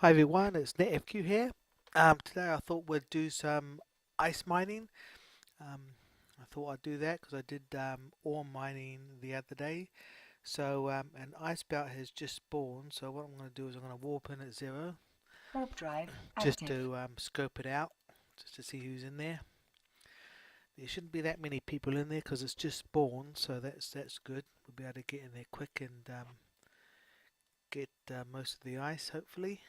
Hi everyone, it's NETFQ here. Today I thought we'd do some ice mining. Um, I thought I'd do that because I did ore mining the other day. So an ice belt has just spawned. So what I'm going to do is I'm going to warp in at 0 Warp drive just active. to scope it out, just to see who's in there. There shouldn't be that many people in there because it's just spawned, so that's good. We'll be able to get in there quick and get most of the ice, hopefully.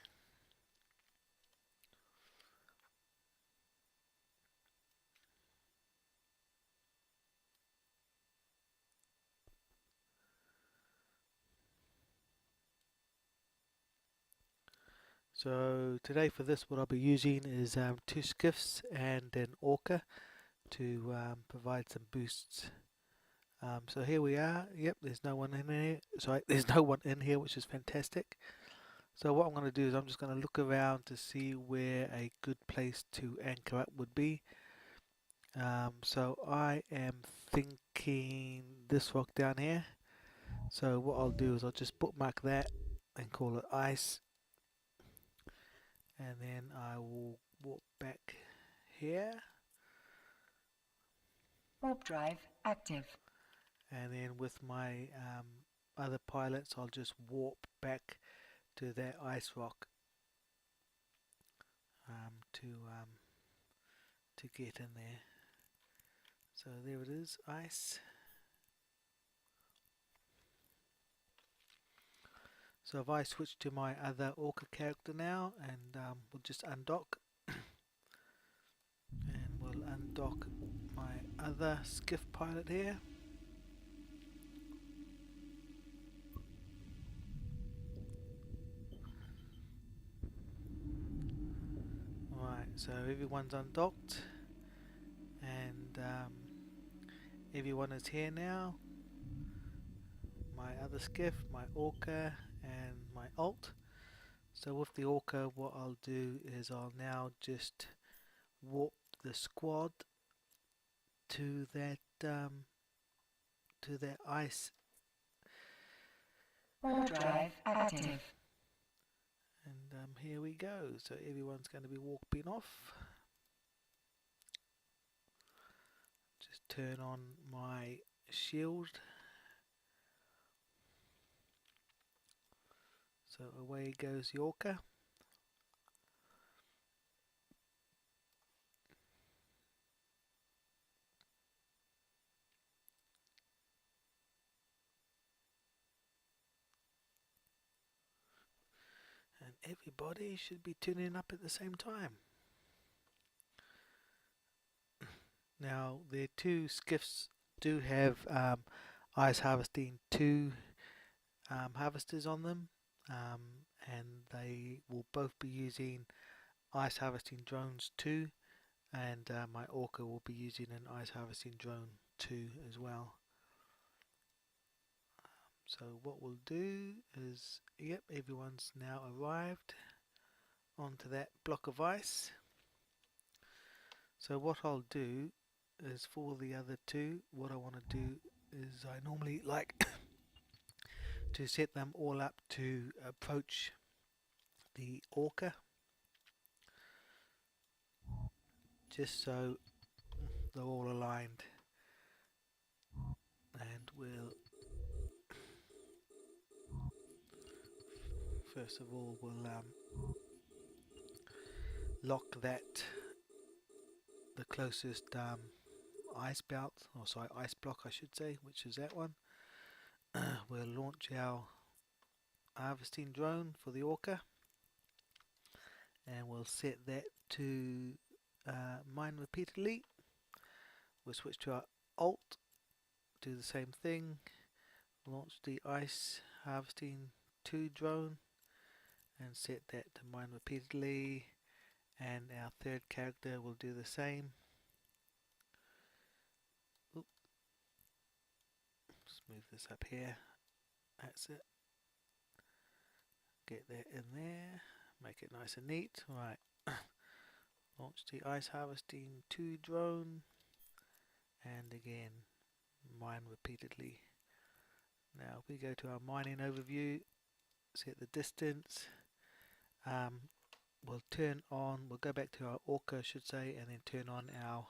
So today for this what I'll be using is two skiffs and an orca to provide some boosts. So here we are. Yep, there's no one in here. Sorry, there's no one in here, which is fantastic. So what I'm going to do is I'm just going to look around to see where a good place to anchor up would be. So I am thinking this rock down here. So what I'll do is I'll just bookmark that and call it ice, and then I will walk back here, Warp drive active. and then with my other pilots I'll just warp back to that ice rock um, to um, to get in there. So there it is, ice. So if I switch to my other Orca character now, and we'll just undock, and we'll undock my other skiff pilot here. Right, so everyone's undocked, and everyone is here now. My other skiff, my Orca, and my alt. So with the Orca, what I'll do is I'll now just warp the squad to that ice, Warp drive active. and here we go. So everyone's going to be warping off. Just turn on my shield. So away goes the Orca. And everybody should be tuning up at the same time. Now, their two skiffs do have ice harvesting 2 harvesters on them, and they will both be using ice harvesting drones too, and my Orca will be using an ice harvesting drone too as well. So what we'll do is, yep, everyone's now arrived onto that block of ice. So what I'll do is, for the other two, what I want to do is I normally like to set them all up to approach the Orca, just so they're all aligned, and we'll first of all we'll lock that, the closest ice belt, or sorry, ice block I should say, which is that one. We'll launch our harvesting drone for the Orca, and we'll set that to mine repeatedly. We'll switch to our alt, do the same thing, launch the ice harvesting 2 drone and set that to mine repeatedly, and our third character will do the same. Oop, just move this up here, that's it, get that in there, make it nice and neat. Right, launch the ice harvesting 2 drone, and again mine repeatedly. Now if we go to our mining overview, set the distance, we'll turn on, we'll go back to our Orca I should say, and then turn on our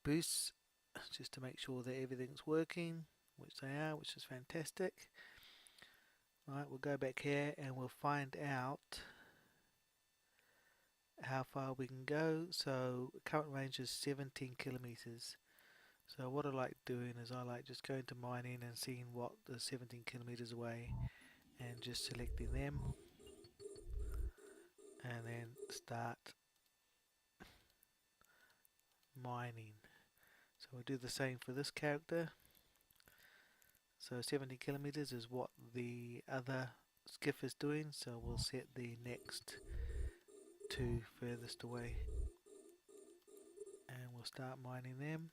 boosts just to make sure that everything's working, which they are, which is fantastic. Right, we'll go back here and we'll find out how far we can go. So current range is 17 kilometers. So what I like doing is I like just going to mining and seeing what is 17 kilometers away and just selecting them and then start mining. So we'll do the same for this character. So 70 kilometers is what the other skiff is doing, so we'll set the next two furthest away and we'll start mining them,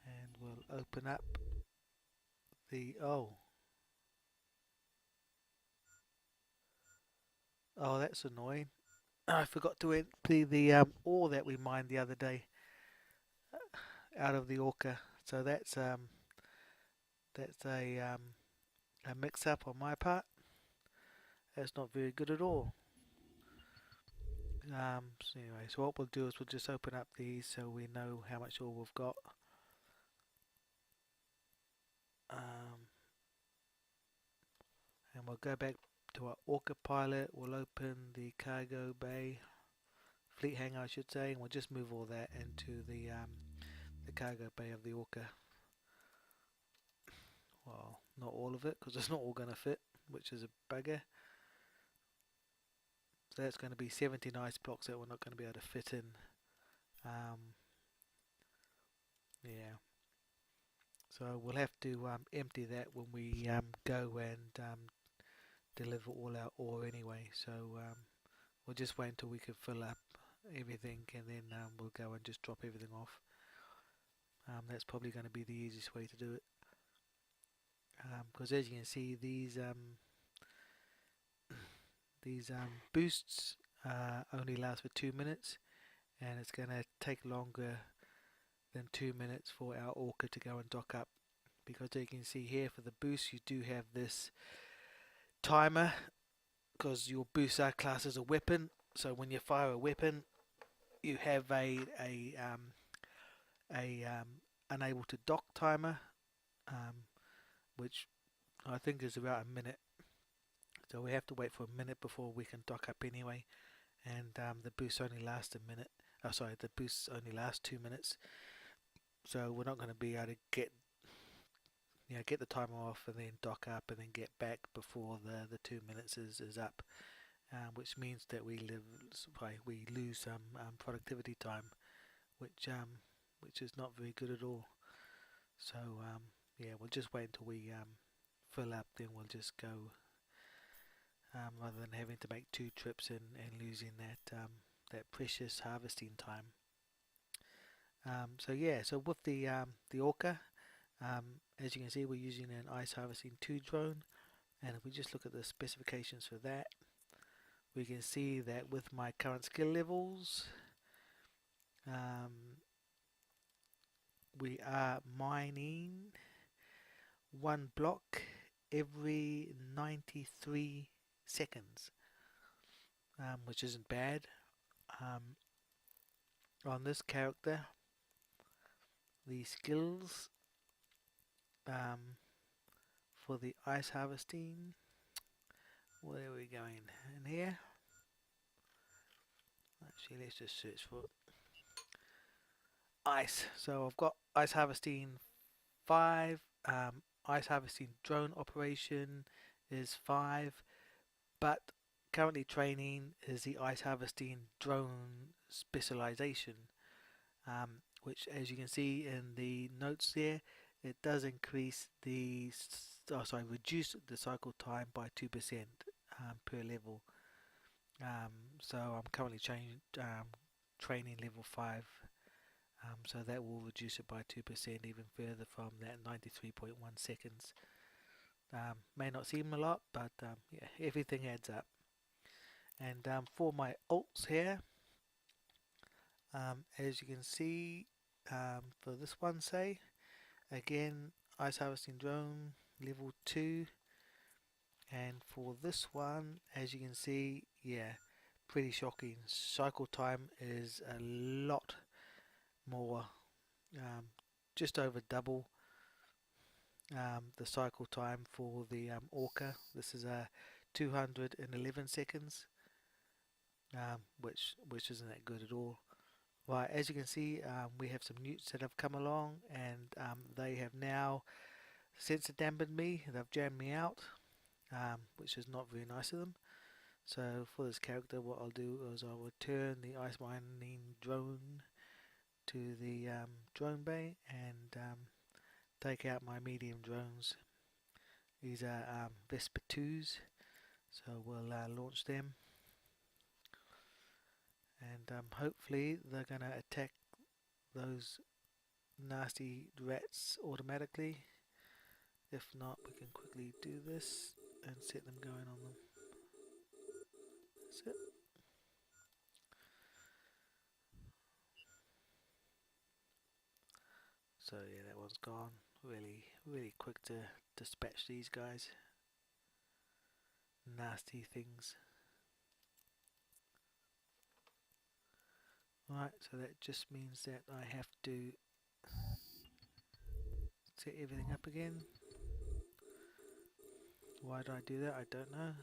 and we'll open up the oh that's annoying. I forgot to empty the ore that we mined the other day out of the Orca, so that's a mix up on my part. That's not very good at all. So anyway, so what we'll do is we'll just open up these so we know how much ore we've got. And we'll go back to our Orca pilot. We'll open the cargo bay, fleet hangar I should say, and we'll just move all that into the cargo bay of the Orca. Well, not all of it because it's not all going to fit, which is a bugger. So that's going to be 17 ice blocks that we're not going to be able to fit in. Yeah. So we'll have to empty that when we go and deliver all our ore anyway. So we'll just wait until we can fill up everything and then we'll go and just drop everything off. That's probably going to be the easiest way to do it. Because as you can see, these boosts only last for 2 minutes, and it's going to take longer than 2 minutes for our Orca to go and dock up, because you can see here for the boost you do have this timer, because your boosts are classed as a weapon. So when you fire a weapon you have a unable to dock timer, which I think is about a minute. So we have to wait for a minute before we can dock up anyway, and the boosts only last a minute. Oh, sorry, the boosts only last 2 minutes. So we're not going to be able to get the timer off and then dock up and then get back before the 2 minutes is up, which means that we lose some productivity time, which is not very good at all. So yeah, we'll just wait until we fill up, then we'll just go, rather than having to make 2 trips and losing that precious harvesting time. So yeah, so with the Orca, as you can see, we're using an ice harvesting 2 drone, and if we just look at the specifications for that, we can see that with my current skill levels, we are mining 1 block every 93 seconds, which isn't bad. On this character, the skills for the ice harvesting, where are we going? In here? Actually, let's just search for ice. So I've got ice harvesting 5, ice harvesting drone operation is 5, but currently training is the ice harvesting drone specialization, which, as you can see in the notes there, it does increase reduce the cycle time by 2% per level. So I'm currently training level 5, so that will reduce it by 2% even further from that 93.1 seconds. May not seem a lot, but yeah, everything adds up. And for my alts here, as you can see, for this one, say, again, ice harvesting drone level 2, And for this one, as you can see, yeah, pretty shocking. Cycle time is a lot more, um, just over double the cycle time for the Orca. This is 211 seconds, which isn't that good at all. Right, as you can see, we have some newts that have come along, and they have now sensor dampened me. They've jammed me out, which is not very nice of them. So for this character, what I'll do is I'll return the ice mining drone to the drone bay and take out my medium drones. These are Vespa 2s, so we'll launch them, and hopefully they're going to attack those nasty rats automatically. If not, we can quickly do this and set them going on them. That's it. So yeah, that one's gone. Really quick to dispatch these guys. Nasty things. Right, so that just means that I have to set everything up again. Why did I do that? I don't know.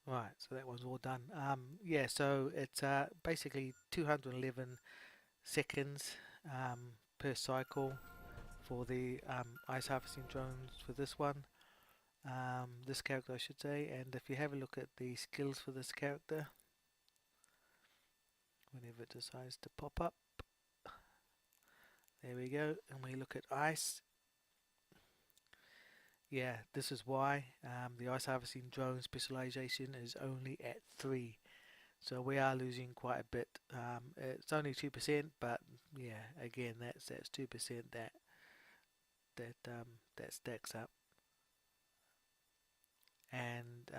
Right, so that one's all done. Yeah, so it's basically 211 seconds per cycle for the ice harvesting drones for this one. This character, I should say. And if you have a look at the skills for this character, whenever it decides to pop up, there we go. And we look at ice. Yeah, this is why the ice harvesting drone specialization is only at 3. So we are losing quite a bit. It's only 2%, but yeah, again, that's 2% that stacks up. And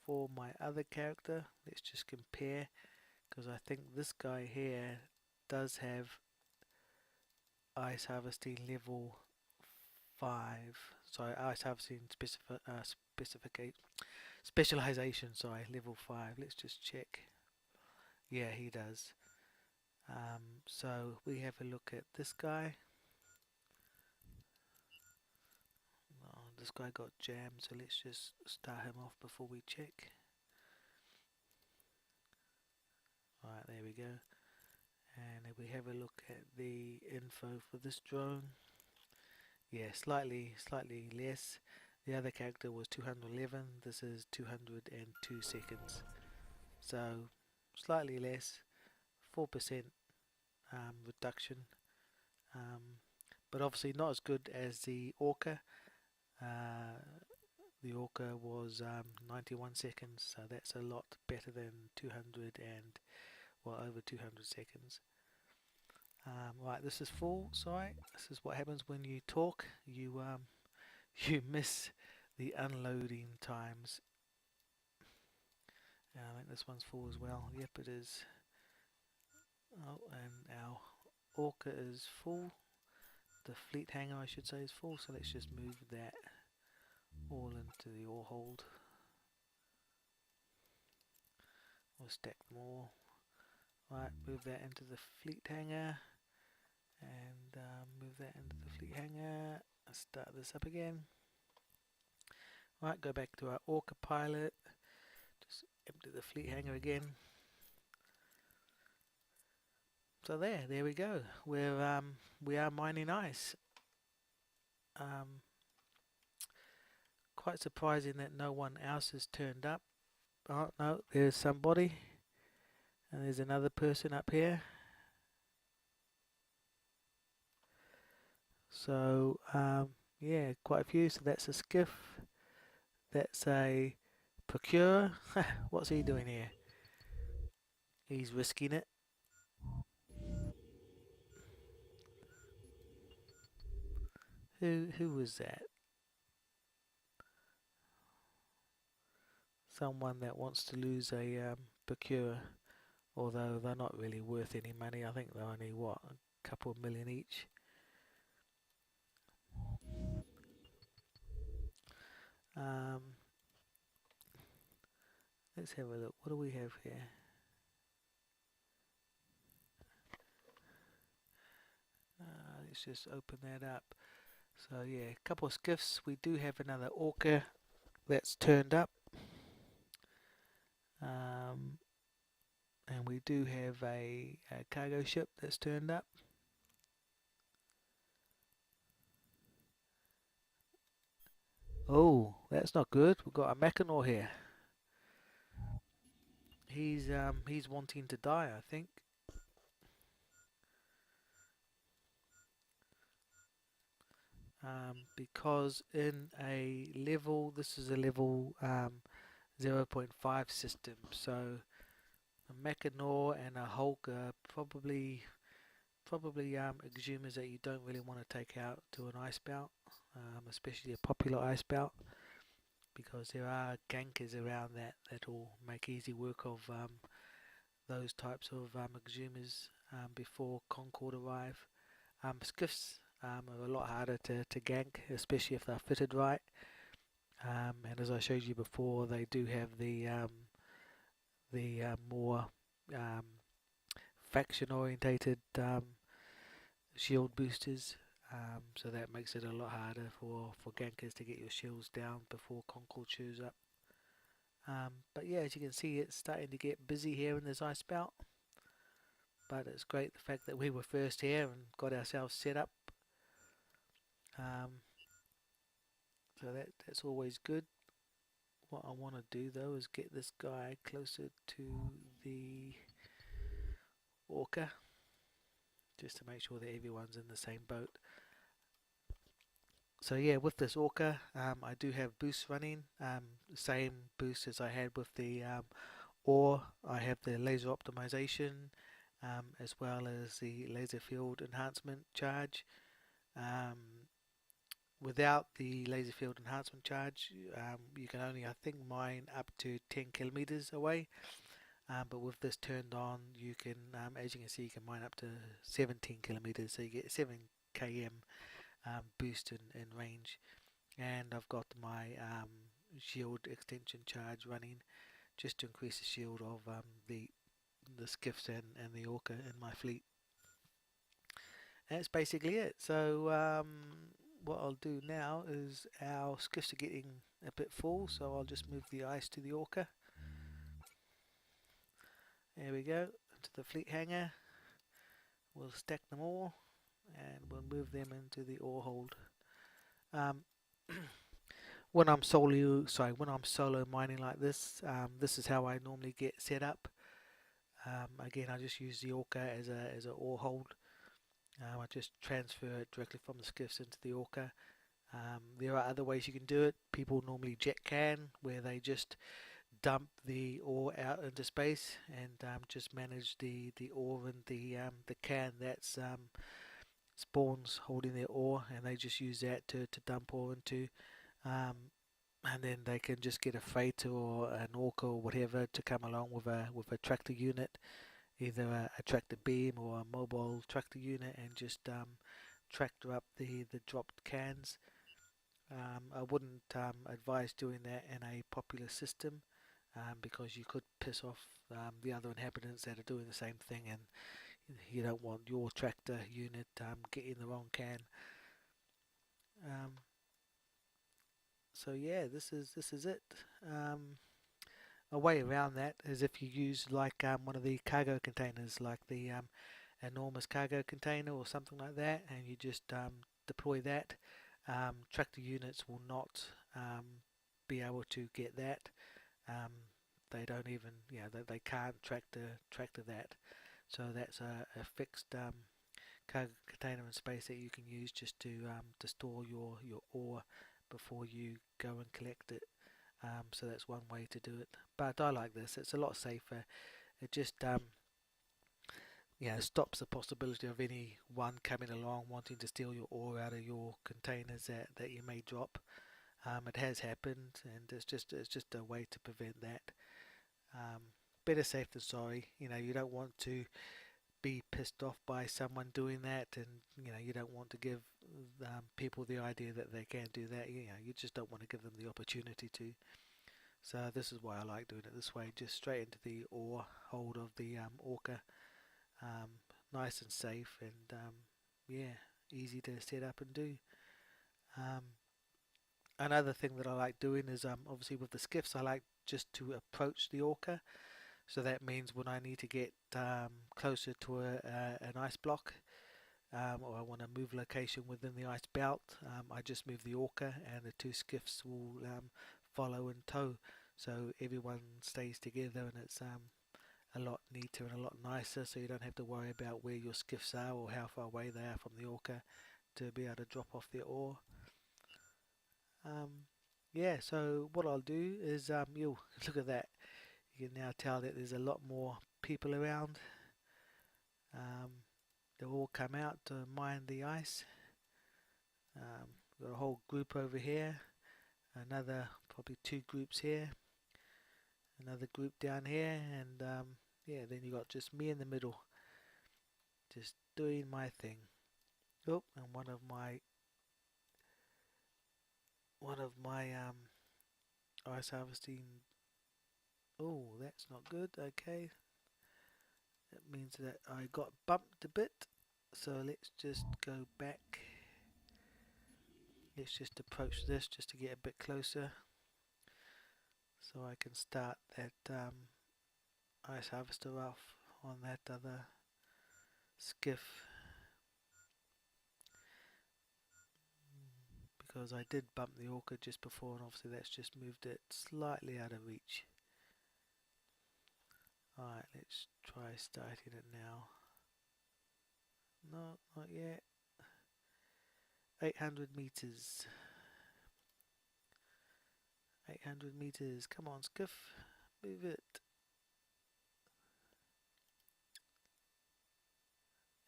for my other character, let's just compare, because I think this guy here does have ice harvesting level 5. Sorry, ice harvesting specialization. Sorry, level 5. Let's just check. Yeah, he does. So we have a look at this guy. Oh, this guy got jammed, so let's just start him off before we check. Alright, there we go. And if we have a look at the info for this drone, yeah, slightly less. The other character was 211, this is 202 seconds. So slightly less, 4% reduction, but obviously not as good as the Orca. The Orca was 91 seconds, so that's a lot better than 200 and well over 200 seconds. Right, this is full. Sorry, this is what happens when you talk. You you miss the unloading times. I think this one's full as well. Yep, it is. Oh, and our Orca is full. The fleet hangar, I should say, is full. So let's just move that all into the ore hold. We'll stack more. Right, move that into the fleet hangar. And move that into the fleet hangar. Let's start this up again. Right, go back to our Orca pilot. Just empty the fleet hangar again. So there we go. We are mining ice. Quite surprising that no one else has turned up. Oh no, there's somebody, and there's another person up here. So yeah, quite a few. So that's a skiff. That's a procurer. What's he doing here? He's risking it. Who was that? Someone that wants to lose a procure, although they're not really worth any money. I think they're only what, a couple of million each. Um, let's have a look. What do we have here? Let's just open that up. So yeah, a couple of skiffs. We do have another Orca that's turned up. Um, and we do have a cargo ship that's turned up. Oh, that's not good. We've got a Mackinaw here. He's wanting to die, I think. Because in a level, this is a level 0.5 system, so a Mackinaw and a Hulk are probably exhumers that you don't really want to take out to an ice bout, especially a popular ice bout, because there are gankers around that'll make easy work of those types of exhumers before Concord arrive. Skiffs are a lot harder to gank, especially if they're fitted right. And as I showed you before, they do have the more um, faction orientated shield boosters, so that makes it a lot harder for gankers to get your shields down before Concord shows up. But yeah, as you can see, it's starting to get busy here in this ice belt, but it's great the fact that we were first here and got ourselves set up. So that's always good. What I want to do though is get this guy closer to the Orca, just to make sure that everyone's in the same boat. So yeah, with this Orca, I do have boosts running, same boost as I had with the Ore. I have the laser optimization, as well as the laser field enhancement charge. Without the laser field enhancement charge, you can only, I think, mine up to 10 kilometers away. But with this turned on, you can, as you can see, you can mine up to 17 kilometers, so you get 7 km boost in range. And I've got my shield extension charge running just to increase the shield of the skiffs and the Orca in my fleet. And that's basically it. So what I'll do now is our skiffs are getting a bit full, so I'll just move the ice to the Orca. There we go, into the fleet hangar. We'll stack them all and we'll move them into the ore hold. Um, when I'm solo mining like this, this is how I normally get set up. Again, I just use the Orca as a ore hold. I just transfer it directly from the skiffs into the Orca. There are other ways you can do it. People normally jet can, where they just dump the ore out into space and just manage the ore in the can that's spawns holding their ore, and they just use that to dump ore into. And then they can just get a freighter or an Orca or whatever to come along with a tractor unit, either a tractor beam or a mobile tractor unit, and just tractor up the dropped cans. I wouldn't advise doing that in a popular system, because you could piss off the other inhabitants that are doing the same thing, and you don't want your tractor unit getting the wrong can. Um, so yeah, this is it. A way around that is if you use like one of the cargo containers, like the enormous cargo container or something like that, and you just deploy that. Tractor units will not be able to get that. Um, they don't even, they can't tractor that. So that's a fixed cargo container in space that you can use just to store your ore before you go and collect it. So that's one way to do it. But I like this. It's a lot safer. It just stops the possibility of anyone coming along wanting to steal your ore out of your containers that you may drop. It has happened, and it's just a way to prevent that. Um, Better safe than sorry. You don't want to be pissed off by someone doing that, and you don't want to give people the idea that they can do that. You just don't want to give them the opportunity to. So this is why I like doing it this way, just straight into the ore hold of the Orca. um, Nice and safe, and yeah, easy to set up and do. um, Another thing that I like doing is obviously with the skiffs, I like just to approach the Orca. So that means when I need to get closer to an ice block, or I want to move location within the ice belt, I just move the Orca and the two skiffs will follow and tow. So everyone stays together, and it's a lot neater and a lot nicer, so you don't have to worry about where your skiffs are or how far away they are from the Orca to be able to drop off their ore. Yeah, so what I'll do is you'll look at that. You can now tell that there's a lot more people around. Um, they'll all come out to mine the ice. Got a whole group over here, another probably two groups here, another group down here, and yeah, then you got just me in the middle, just doing my thing. Oh, and one of my ice harvesting. Oh, that's not good. Okay, that means that I got bumped a bit. So let's just go back. Let's just approach this just to get a bit closer, so I can start that ice harvester off on that other skiff, because I did bump the Orca just before, and obviously that's just moved it slightly out of reach. Alright, let's try starting it now. No, not yet. 800 meters. 800 meters. Come on, skiff. Move it.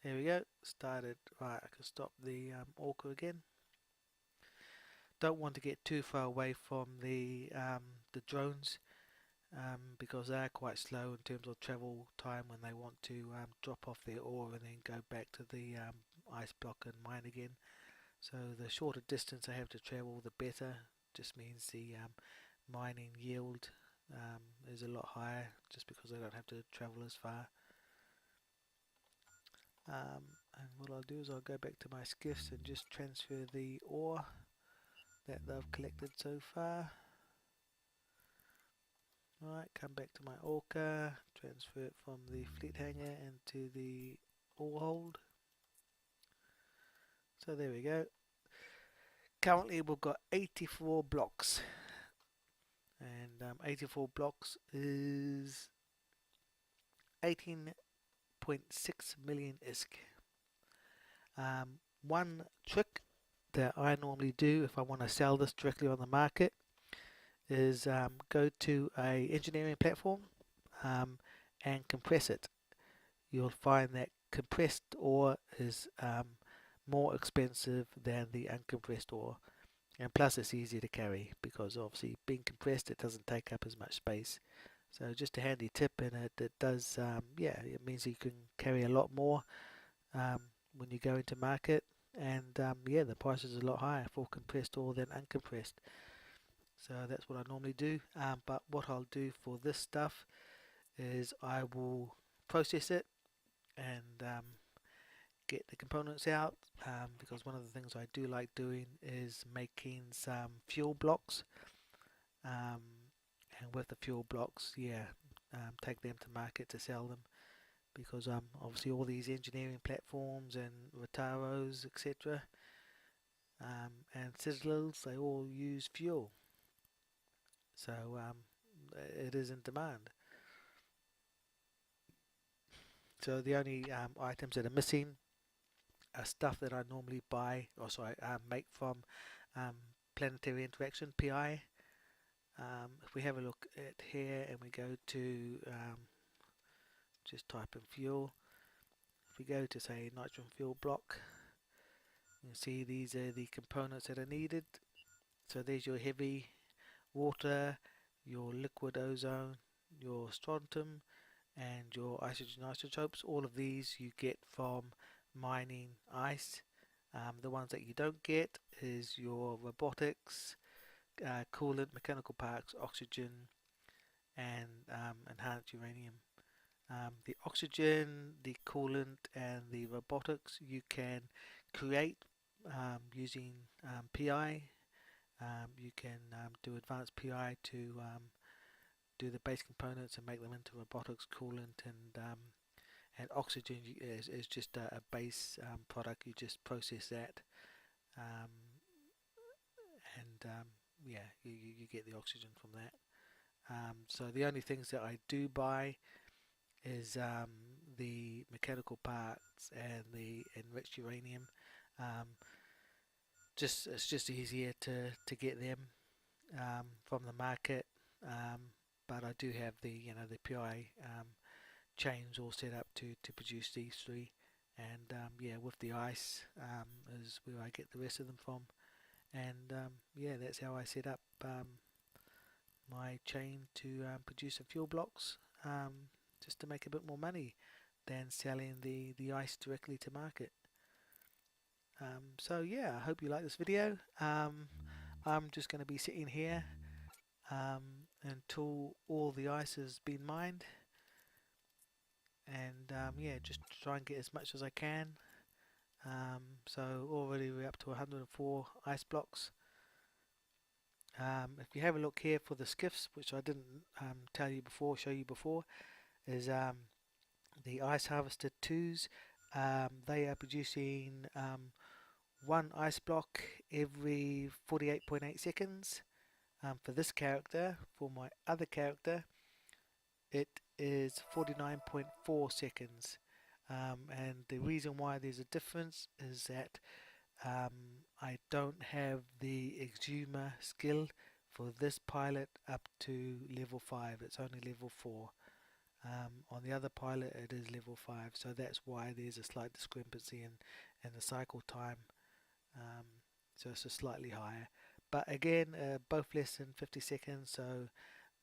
There we go. Started. Right, I can stop the Orca again. Don't want to get too far away from the drones, because they are quite slow in terms of travel time when they want to drop off their ore and then go back to the ice block and mine again. So the shorter distance I have to travel, the better. Just means the mining yield is a lot higher, just because I don't have to travel as far. And what I'll do is I'll go back to my skiffs and just transfer the ore that they've collected so far. Right, come back to my Orca, transfer it from the fleet hanger into the ore hold. So there we go. Currently we've got 84 blocks, and 84 blocks is 18.6 million ISK. One trick that I normally do if I want to sell this directly on the market is go to a engineering platform and compress it. You'll find that compressed ore is more expensive than the uncompressed ore, and plus it's easier to carry, because obviously being compressed it doesn't take up as much space. So just a handy tip, and it does yeah, it means you can carry a lot more when you go into market, and yeah, the price is a lot higher for compressed ore than uncompressed. So that's what I normally do, but what I'll do for this stuff is I will process it and get the components out, because one of the things I do like doing is making some fuel blocks, and with the fuel blocks, yeah, take them to market to sell them, because obviously all these engineering platforms and Rotaros, etc., and Sizzlers, they all use fuel, so it is in demand. So the only items that are missing are stuff that I normally buy, or sorry, make from um, Planetary Interaction (PI). If we have a look at here and we go to just type in fuel, if we go to say nitrogen fuel block, you can see these are the components that are needed. So there's your heavy water, your liquid ozone, your strontium, and your oxygen isotopes. All of these you get from mining ice. The ones that you don't get is your robotics, coolant, mechanical parts, oxygen, and enhanced uranium. The oxygen, the coolant, and the robotics you can create using PI. You can do advanced PI to do the base components and make them into robotics, coolant, and oxygen is just a base product. You just process that, um, and yeah, you get the oxygen from that. So the only things that I do buy is the mechanical parts and the enriched uranium. Um, it's just easier to get them from the market. But I do have the the PI chains all set up to produce these three, and yeah, with the ice is where I get the rest of them from, and yeah, that's how I set up my chain to produce the fuel blocks, just to make a bit more money than selling the ice directly to market. So yeah, I hope you like this video. I'm just going to be sitting here until all the ice has been mined, and yeah, just try and get as much as I can. So already we're up to 104 ice blocks. If you have a look here for the skiffs, which I didn't show you before, is the ice harvester 2s. They are producing one ice block every 48.8 seconds for this character. For my other character, it is 49.4 seconds. And the reason why there's a difference is that I don't have the exhumer skill for this pilot up to level 5. It's only level 4. On the other pilot it is level 5, so that's why there's a slight discrepancy in the cycle time. So it's a slightly higher, but again both less than 50 seconds. So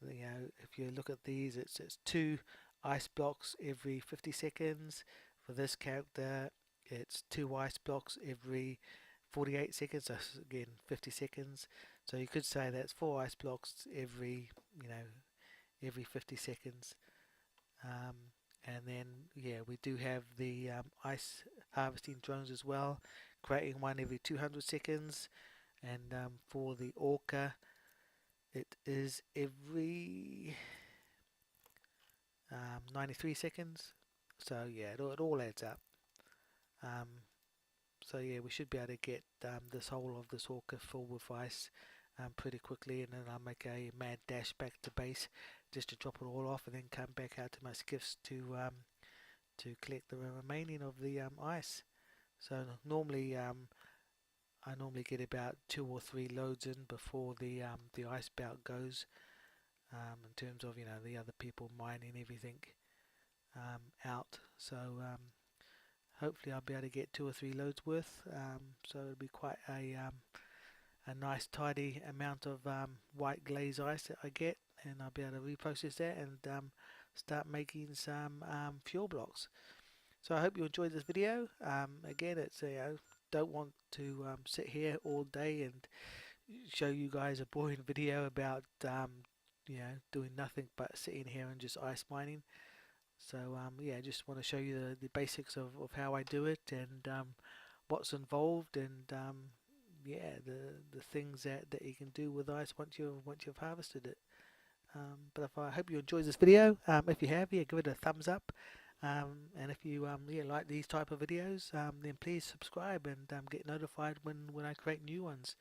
if you look at these, it's 2 ice blocks every 50 seconds. For this character it's 2 ice blocks every 48 seconds, so again 50 seconds. So you could say that's 4 ice blocks every 50 seconds. And then yeah, we do have the ice harvesting drones as well, creating one every 200 seconds. And for the Orca it is every 93 seconds. So yeah, it all adds up. um, so yeah, we should be able to get this whole of this Orca full with ice pretty quickly, and then I'll make a mad dash back to base just to drop it all off, and then come back out to my skiffs to collect the remaining of the ice. So normally I normally get about 2 or 3 loads in before the ice bout goes, in terms of the other people mining everything out. So hopefully I'll be able to get 2 or 3 loads worth. So it'll be quite a nice tidy amount of white glaze ice that I get, and I'll be able to reprocess that and start making some fuel blocks. So I hope you enjoyed this video. Again, it's don't want to sit here all day and show you guys a boring video about doing nothing but sitting here and just ice mining. So yeah, I just want to show you the basics of how I do it, and what's involved, and yeah, the things that you can do with ice once you've harvested it. But if I hope you enjoyed this video. If you have, yeah, give it a thumbs up. And if you yeah, like these type of videos, then please subscribe and get notified when I create new ones.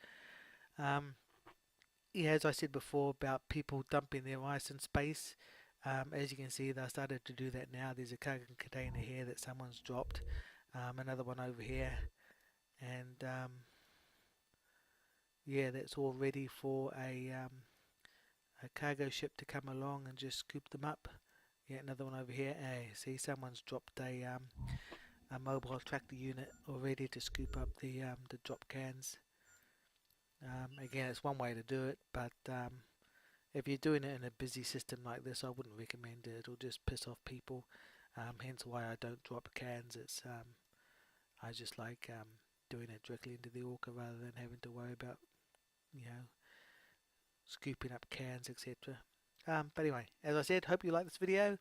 Yeah, as I said before about people dumping their ice in space, as you can see, they started to do that now. There's a cargo container here that someone's dropped, another one over here, and yeah, that's all ready for a cargo ship to come along and just scoop them up. Yeah, another one over here. Hey, see, someone's dropped a mobile tractor unit already to scoop up the drop cans. Again, it's one way to do it, but if you're doing it in a busy system like this, I wouldn't recommend it. It'll just piss off people. Hence why I don't drop cans. I just like doing it directly into the Orca rather than having to worry about, you know, scooping up cans, etc. But anyway, as I said, hope you like this video.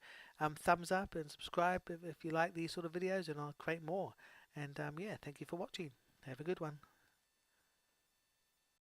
Thumbs up and subscribe if you like these sort of videos, and I'll create more. And yeah, thank you for watching. Have a good one.